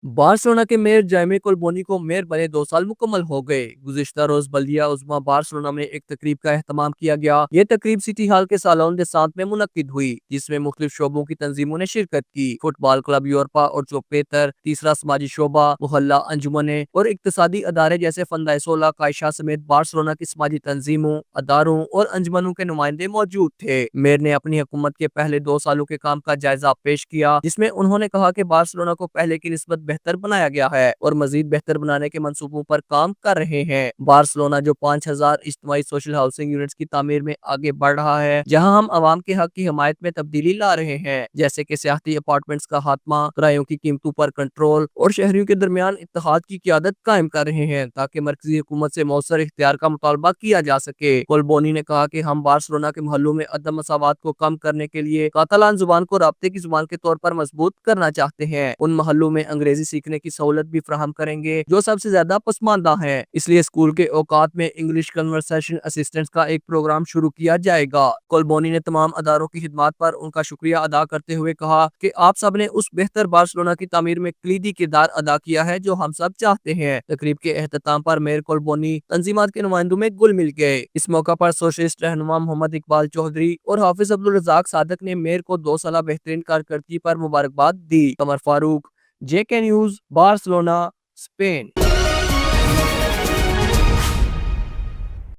Barcelona के mayor जाइमे कोल्बोनी को मेयर बने 2 साल मुकम्मल हो गए। गुज़िश्ता रोज बल्दिया उज़्मा बार्सिलोना में एक तकरीब का एहतमाम किया गया। ये तकरीब सिटी हॉल के सालोन दे साथ में मुनक्किद हुई, जिसमें मुख्तलिफ शोबों की तंजीमों ने शिरकत की। फुटबॉल क्लब यूरोपा और चौपेतर, तीसरा समाजी शोबा, मोहल्ला अंजुमने और इक्तसादी अदारे जैसे फंदाइसोला कायशा समेत बार्सिलोना की समाजी तंजीमों, अदारों और अंजुमनों के नुमाइंदे मौजूद थे। मेयर ने अपनी हुकूमत के पहले 2 सालों के काम का जायजा पेश किया, जिसमें उन्होंने कहा कि बार्सिलोना को पहले की निस्बत बेहतर बनाया गया है और मजीद बेहतर बनाने के मंसूबों पर काम कर रहे हैं। बार्सिलोना जो 5000 इज्तिमाई सोशल हाउसिंग यूनिट्स की तामीर में आगे बढ़ रहा है, जहां हम अवाम के हक की हिमायत में तब्दीली ला रहे हैं, जैसे कि सियाहती अपार्टमेंट्स का खात्मा, किरायों की कीमतों पर कंट्रोल और शहरियों के दरमियान इत्तेहाद की क़यादत कायम कर रहे हैं, ताकि मरकजी हुकूमत से मौसर इख्तियार का मुतालबा किया जा सके। कोल्बोनी ने कहा कि हम बार्सिलोना के मोहल्लों में अदम मसावात को कम करने के लिए कातालान जुबान को राब्ते की जुबान के तौर पर मजबूत करना चाहते हैं। उन मोहल्लों में अंग्रेजी सीखने की सहूलत भी फराहम करेंगे जो सबसे ज्यादा पसमानदा है, इसलिए स्कूल के औकात में इंग्लिश कन्वर्सेशन असिस्टेंट्स का एक प्रोग्राम शुरू किया जाएगा। कोल्बोनी ने तमाम अदारों की खिदमत पर उनका शुक्रिया अदा करते हुए कहा कि आप सब ने उस बेहतर बार्सिलोना की तामीर में कलीदी किरदार अदा किया है जो हम सब चाहते हैं। तकरीब के एहतताम पर मेयर कोल्बोनी तंजीमात के नुमाइंदों में गुल मिल गए। इस मौका पर सोशलिस्ट रहनुमा मोहम्मद इकबाल चौधरी और हाफिज अब्दुल रज़ाक सादक ने मेयर को 2 साल बेहतरीन कारकर्दगी पर मुबारकबाद दी। Qamar Farooq, JK news, Barcelona, Spain.